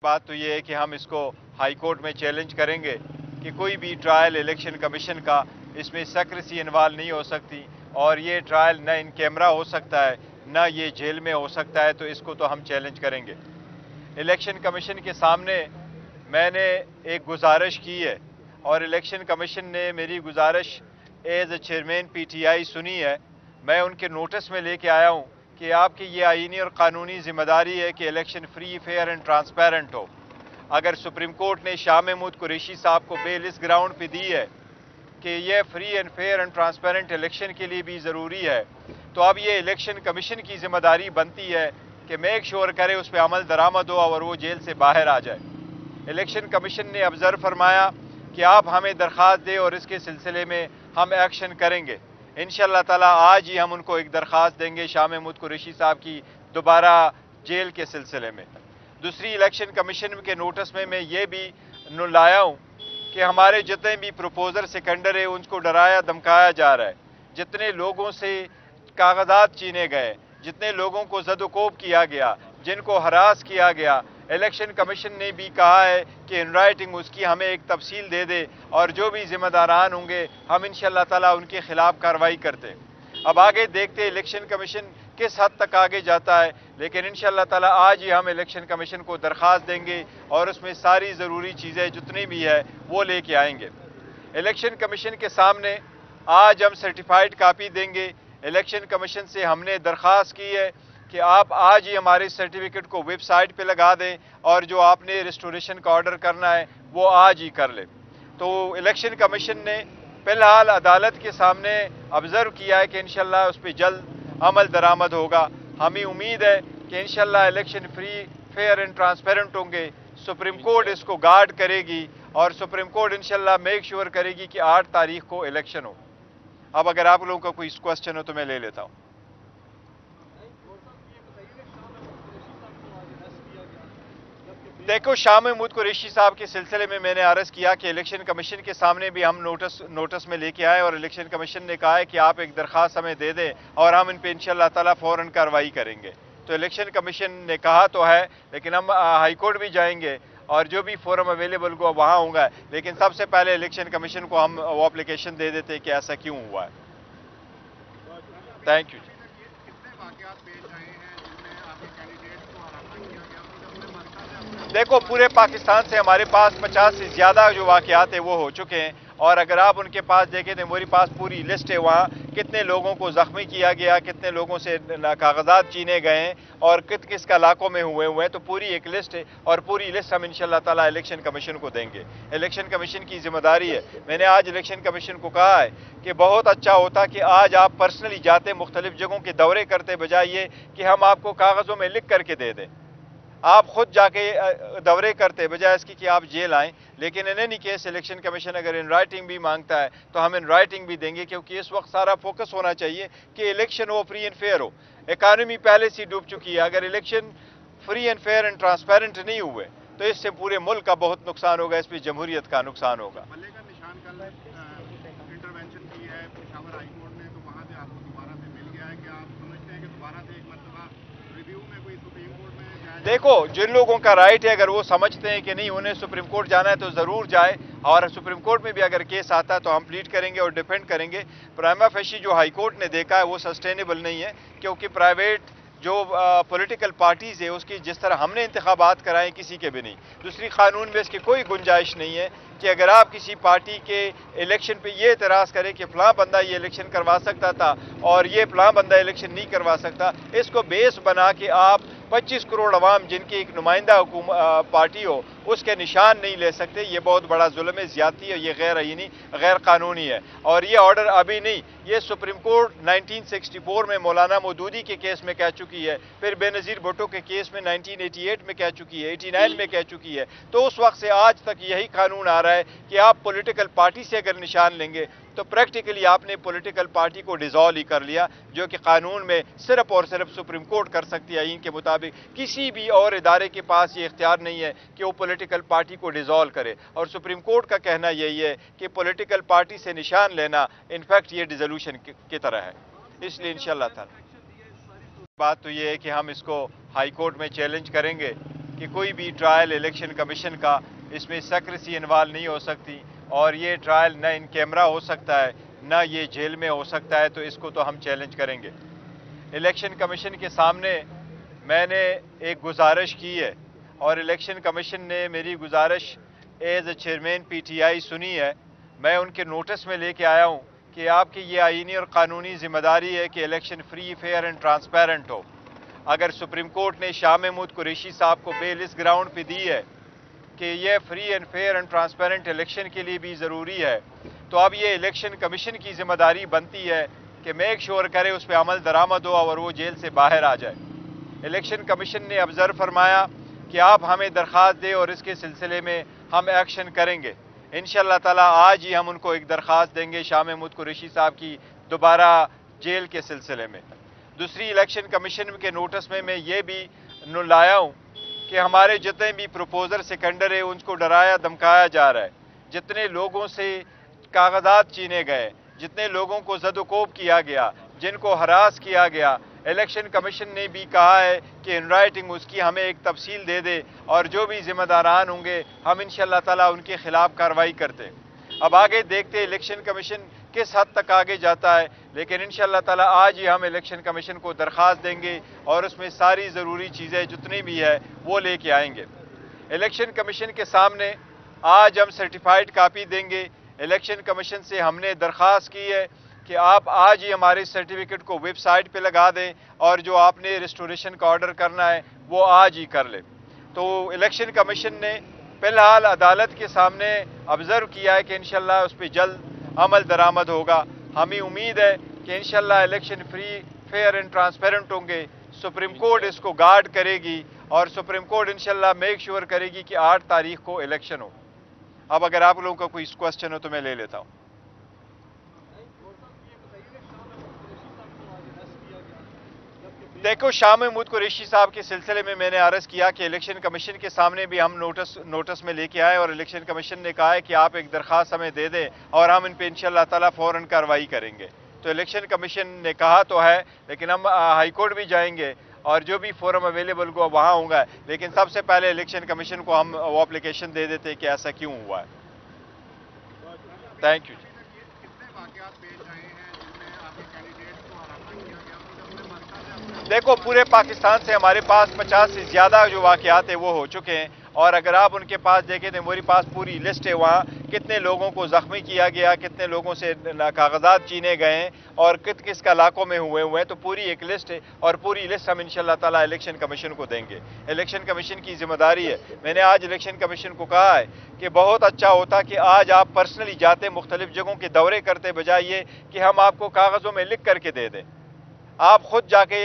बात तो ये है कि हम इसको हाई कोर्ट में चैलेंज करेंगे कि कोई भी ट्रायल इलेक्शन कमीशन का इसमें सेक्रेसी इन्वॉल्व नहीं हो सकती, और ये ट्रायल न इन कैमरा हो सकता है न ये जेल में हो सकता है, तो इसको तो हम चैलेंज करेंगे। इलेक्शन कमीशन के सामने मैंने एक गुजारिश की है और इलेक्शन कमीशन ने मेरी गुजारिश एज ए चेयरमैन पीटीआई सुनी है। मैं उनके नोटिस में लेके आया हूँ कि आपकी ये आईनी और कानूनी जिम्मेदारी है कि election free, fair and transparent हो। अगर सुप्रीम कोर्ट ने शाह महमूद कुरैशी साहब को बेल इस ग्राउंड पे दी है कि ये free and fair and transparent election के लिए भी ज़रूरी है, तो अब ये इलेक्शन कमीशन की जिम्मेदारी बनती है कि मेक श्योर करे उस पर अमल दरामद हो और वो जेल से बाहर आ जाए। इलेक्शन कमीशन ने ऑब्जर्व फरमाया कि आप हमें दरख्वास्त दें और इसके सिलसिले में हम एक्शन करेंगे। इंशाअल्लाह ताला आज ही हम उनको एक दरख्वास्त देंगे शाह महमूद कुरैशी साहब की दोबारा जेल के सिलसिले में। दूसरी, इलेक्शन कमीशन के नोटिस में मैं ये भी लाया हूँ कि हमारे जितने भी प्रपोजर सेकेंडर है उनको डराया धमकाया जा रहा है, जितने लोगों से कागजात छीने गए, जितने लोगों को ज़दोकोब किया गया, जिनको हरास किया गया, इलेक्शन कमीशन ने भी कहा है कि इन राइटिंग उसकी हमें एक तफसील दे दे और जो भी जिम्मेदारान होंगे हम इंशाअल्लाह ताला उनके खिलाफ कार्रवाई करते। अब आगे देखते इलेक्शन कमीशन किस हद तक आगे जाता है, लेकिन इंशाअल्लाह ताला आज ही हम इलेक्शन कमीशन को दरख्वास्त देंगे और उसमें सारी ज़रूरी चीज़ें जितनी भी है वो लेके आएंगे। इलेक्शन कमीशन के सामने आज हम सर्टिफाइड कापी देंगे। इलेक्शन कमीशन से हमने दरख्वास्त की है कि आप आज ही हमारे सर्टिफिकेट को वेबसाइट पे लगा दें और जो आपने रिस्टोरेशन का ऑर्डर करना है वो आज ही कर ले। तो इलेक्शन कमीशन ने फ़िलहाल अदालत के सामने ऑब्ज़र्व किया है कि इंशाअल्लाह उस पर जल्द अमल दरामद होगा। हमें उम्मीद है कि इंशाअल्लाह election free, fair and transparent होंगे। सुप्रीम कोर्ट इसको गार्ड करेगी और सुप्रीम कोर्ट इंशाअल्लाह मेक श्योर करेगी कि 8 तारीख को इलेक्शन हो। अब अगर आप लोगों का कोई क्वेश्चन हो तो मैं ले लेता हूँ। देखो, शाह महमूद कुरैशी साहब के सिलसिले में मैंने अर्ज़ किया कि इलेक्शन कमीशन के सामने भी हम नोटिस में लेके आए और इलेक्शन कमीशन ने कहा है कि आप एक दरख्वास्त हमें दे दें और हम इन पे इंशाअल्लाह ताला फ़ौरन कार्रवाई करेंगे। तो इलेक्शन कमीशन ने कहा तो है, लेकिन हम हाई कोर्ट भी जाएंगे और जो भी फोरम अवेलेबल को वहाँ होगा, लेकिन सबसे पहले इलेक्शन कमीशन को हम वो एप्लीकेशन दे देते कि ऐसा क्यों हुआ है। Thank you. देखो, पूरे पाकिस्तान से हमारे पास 50 से ज़्यादा जो वाक़यात है वो हो चुके हैं, और अगर आप उनके पास देखें तो मेरे पास पूरी लिस्ट है वहाँ कितने लोगों को ज़ख्मी किया गया, कितने लोगों से कागजात छीने गए हैं और किस इलाकों में हुए हैं। तो पूरी एक लिस्ट है और पूरी लिस्ट हम इंशाअल्लाह ताला इलेक्शन कमीशन को देंगे। इलेक्शन कमीशन की जिम्मेदारी है। मैंने आज इलेक्शन कमीशन को कहा है कि बहुत अच्छा होता कि आज आप पर्सनली जाते, मुख्तलिफ जगहों के दौरे करते, बजाय ये कि हम आपको कागज़ों में लिख करके दे दें। आप खुद जाके दौरे करते बजाय इसकी कि आप जेल आएँ। लेकिन in any case election commission अगर इन राइटिंग भी मांगता है तो हम इन राइटिंग भी देंगे, क्योंकि इस वक्त सारा फोकस होना चाहिए कि इलेक्शन हो, फ्री एंड फेयर हो। इकानमी पहले से डूब चुकी है। अगर election free and fair and transparent नहीं हुए तो इससे पूरे मुल्क का बहुत नुकसान होगा, इस पर जमहूरियत का नुकसान होगा। देखो, जिन लोगों का राइट है, अगर वो समझते हैं कि नहीं उन्हें सुप्रीम कोर्ट जाना है तो ज़रूर जाए, और सुप्रीम कोर्ट में भी अगर केस आता है तो हम प्लीड करेंगे और डिफेंड करेंगे। प्राइमा फेशी जो हाई कोर्ट ने देखा है वो सस्टेनेबल नहीं है, क्योंकि प्राइवेट जो पॉलिटिकल पार्टीज़ है उसकी जिस तरह हमने इंतखाबात कराए किसी के भी नहीं। दूसरी, कानून में इसकी कोई गुंजाइश नहीं है कि अगर आप किसी पार्टी के इलेक्शन पे ये एतराज़ करें कि फ़लाँ बंदा ये इलेक्शन करवा सकता था और ये फ़लाँ बंदा इलेक्शन नहीं करवा सकता, इसको बेस बना के आप 25 करोड़ अवाम जिनकी एक नुमाइंदा पार्टी हो उसके निशान नहीं ले सकते। ये बहुत बड़ा जुल्म है, ज़्यादती है, ये गैर आईनी, गैर कानूनी है। और ये ऑर्डर अभी नहीं, ये सुप्रीम कोर्ट 1964 में मौलाना मौदूदी के केस में कह चुकी है, फिर बेनज़ीर भुट्टो के केस में 1988 में कह चुकी है, 89 में कह चुकी है। तो उस वक्त से आज तक यही कानून आ रहा है कि आप पॉलिटिकल पार्टी से अगर निशान लेंगे तो प्रैक्टिकली आपने पॉलिटिकल पार्टी को डिसॉल्व ही कर लिया, जो कि कानून में सिर्फ और सिर्फ सुप्रीम कोर्ट कर सकती है। आईन के मुताबिक किसी भी और इदारे के पास ये इख्तियार नहीं है कि वो पॉलिटिकल पार्टी को डिसॉल्व करे, और सुप्रीम कोर्ट का कहना यही है कि पॉलिटिकल पार्टी से निशान लेना इनफैक्ट ये डिसोल्यूशन की तरह है। इसलिए इंशाअल्लाह ताला बात तो ये है कि हम इसको हाई कोर्ट में चैलेंज करेंगे कि कोई भी ट्रायल इलेक्शन कमीशन का इसमें सेक्रेसी इन्वॉल्व नहीं हो सकती और ये ट्रायल न इन कैमरा हो सकता है न ये जेल में हो सकता है, तो इसको तो हम चैलेंज करेंगे। इलेक्शन कमीशन के सामने मैंने एक गुजारिश की है और इलेक्शन कमीशन ने मेरी गुजारिश एज ए चेयरमैन पीटीआई सुनी है। मैं उनके नोटिस में लेके आया हूँ कि आपकी ये आईनी और कानूनी जिम्मेदारी है कि election free, fair and transparent हो। अगर सुप्रीम कोर्ट ने शाह महमूद कुरैशी साहब को बेल इस ग्राउंड पे दी है कि ये free and fair and transparent election के लिए भी ज़रूरी है, तो अब ये इलेक्शन कमीशन की जिम्मेदारी बनती है कि मेक श्योर करे उस पर अमल दरामद हो और वो जेल से बाहर आ जाए। इलेक्शन कमीशन ने ऑब्जर्व फरमाया कि आप हमें दरख्वास्त दें और इसके सिलसिले में हम एक्शन करेंगे। इंशाअल्लाह ताला आज ही हम उनको एक दरख्वास्त देंगे शाह महमूद कुरैशी साहब की दोबारा जेल के सिलसिले में। दूसरी, इलेक्शन कमीशन के नोटिस में मैं ये भी लाया हूँ कि हमारे जितने भी प्रपोजर सेकेंडर है उनको डराया धमकाया जा रहा है। जितने लोगों से कागजात छीने गए, जितने लोगों को ज़दोकोब किया गया, जिनको हरास किया गया, इलेक्शन कमीशन ने भी कहा है कि इन राइटिंग उसकी हमें एक तफसील दे दे और जो भी जिम्मेदारान होंगे हम इंशाअल्लाह ताला उनके खिलाफ कार्रवाई करते। अब आगे देखते इलेक्शन कमीशन किस हद तक आगे जाता है, लेकिन इंशाअल्लाह ताला आज ही हम इलेक्शन कमीशन को दरख्वास्त देंगे और उसमें सारी ज़रूरी चीज़ें जितनी भी है वो लेके आएंगे। इलेक्शन कमीशन के सामने आज हम सर्टिफाइड कापी देंगे। इलेक्शन कमीशन से हमने दरख्वास्त की है कि आप आज ही हमारे सर्टिफिकेट को वेबसाइट पे लगा दें और जो आपने रिस्टोरेशन का ऑर्डर करना है वो आज ही कर ले। तो इलेक्शन कमीशन ने फ़िलहाल अदालत के सामने ऑब्ज़र्व किया है कि इंशाअल्लाह उस पर जल्द अमल दरामद होगा। हमें उम्मीद है कि इंशाअल्लाह election free, fair and transparent होंगे। सुप्रीम कोर्ट इसको गार्ड करेगी और सुप्रीम कोर्ट इंशाअल्लाह मेक श्योर करेगी कि 8 तारीख को इलेक्शन हो। अब अगर आप लोगों का कोई क्वेश्चन हो तो मैं ले लेता हूँ। देखो, शाह महमूद कुरैशी साहब के सिलसिले में मैंने अर्ज़ किया कि इलेक्शन कमीशन के सामने भी हम नोटिस में लेके आए और इलेक्शन कमीशन ने कहा है कि आप एक दरख्वास्त हमें दे दें और हम इन पे इंशाअल्लाह ताला फ़ौरन कार्रवाई करेंगे। तो इलेक्शन कमीशन ने कहा तो है, लेकिन हम हाई कोर्ट भी जाएंगे और जो भी फोरम अवेलेबल को वहाँ होगा, लेकिन सबसे पहले इलेक्शन कमीशन को हम वो एप्लीकेशन दे देते कि ऐसा क्यों हुआ है। Thank you. देखो, पूरे पाकिस्तान से हमारे पास 50 से ज़्यादा जो वाक़यात है वो हो चुके हैं और अगर आप उनके पास देखें तो मेरे पास पूरी लिस्ट है वहाँ कितने लोगों को ज़ख्मी किया गया, कितने लोगों से कागजात छीने गए हैं और किस इलाकों में हुए हैं। तो पूरी एक लिस्ट है और पूरी लिस्ट हम इंशाअल्लाह ताला इलेक्शन कमीशन को देंगे। इलेक्शन कमीशन की जिम्मेदारी है। मैंने आज इलेक्शन कमीशन को कहा है कि बहुत अच्छा होता कि आज आप पर्सनली जाते, मुख्तलिफ जगहों के दौरे करते, बजाय ये कि हम आपको कागज़ों में लिख करके दे दें। आप खुद जाके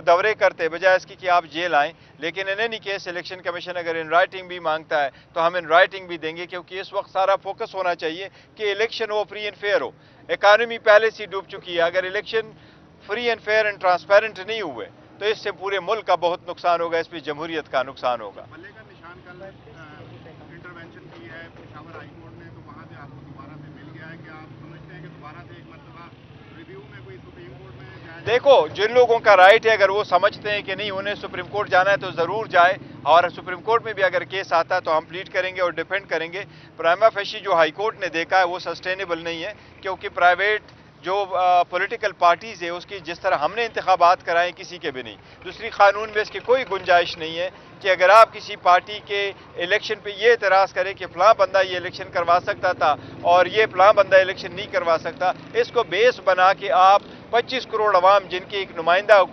दौरे करते बजाय इसकी कि आप जेल आएँ। लेकिन in any case election commission अगर इन राइटिंग भी मांगता है तो हम इन राइटिंग भी देंगे, क्योंकि इस वक्त सारा फोकस होना चाहिए कि इलेक्शन हो, फ्री एंड फेयर हो। इकानमी पहले से डूब चुकी है। अगर election free and fair and transparent नहीं हुए तो इससे पूरे मुल्क का बहुत नुकसान होगा, इस पर जमहूरियत का नुकसान होगा। देखो, जिन लोगों का राइट है, अगर वो समझते हैं कि नहीं उन्हें सुप्रीम कोर्ट जाना है तो ज़रूर जाए और सुप्रीम कोर्ट में भी अगर केस आता है तो हम प्लीड करेंगे और डिफेंड करेंगे। प्राइमा फेशी जो हाई कोर्ट ने देखा है वो सस्टेनेबल नहीं है, क्योंकि प्राइवेट जो पॉलिटिकल पार्टीज़ है उसकी जिस तरह हमने इंतखाबात कराए किसी के भी नहीं। दूसरी, कानून में इसकी कोई गुंजाइश नहीं है कि अगर आप किसी पार्टी के इलेक्शन पे ये एतराज़ करें कि फ़लाँ बंदा ये इलेक्शन करवा सकता था और ये फ़लाँ बंदा इलेक्शन नहीं करवा सकता, इसको बेस बना के आप 25 करोड़ अवाम जिनकी एक नुमाइंदा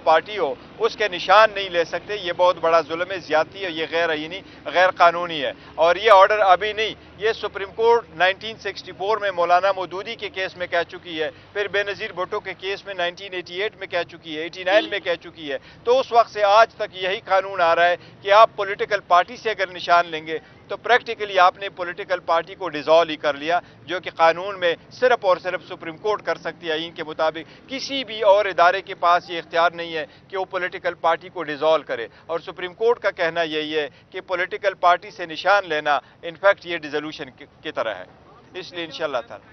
पार्टी हो उसके निशान नहीं ले सकते। ये बहुत बड़ा जुल्म है, ज़्यादती है, ये गैर आईनी, गैर कानूनी है। और ये ऑर्डर अभी नहीं, ये सुप्रीम कोर्ट 1964 में मौलाना मौदूदी के केस में कह चुकी है, फिर बेनज़ीर भुट्टो के केस में 1988 में कह चुकी है, 89 में कह चुकी है। तो उस वक्त से आज तक यही कानून आ रहा है कि आप पॉलिटिकल पार्टी से अगर निशान लेंगे तो प्रैक्टिकली आपने पॉलिटिकल पार्टी को डिसॉल्व ही कर लिया, जो कि कानून में सिर्फ और सिर्फ सुप्रीम कोर्ट कर सकती है। इनके मुताबिक किसी भी और इदारे के पास ये इख्तियार नहीं है कि वो पॉलिटिकल पार्टी को डिसॉल्व करे। और सुप्रीम कोर्ट का कहना यही है कि पॉलिटिकल पार्टी से निशान लेना इनफैक्ट ये डिसोल्यूशन की तरह है। इसलिए इंशाअल्लाह ताला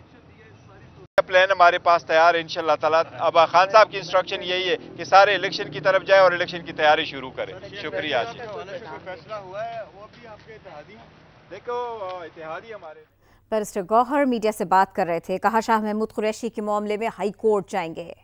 प्लान हमारे पास तैयार है इंशाअल्लाह ताला। अब खान साहब की इंस्ट्रक्शन यही है कि सारे इलेक्शन की तरफ जाए और इलेक्शन की तैयारी शुरू करें। शुक्रिया जी। फैसला हुआ है वो भी आपके इत्तेहादी हैं। देखो इत्तेहादी हमारे। बैरिस्टर गौहर मीडिया से बात कर रहे थे, कहा शाह महमूद कुरैशी के मामले में हाई कोर्ट जाएंगे।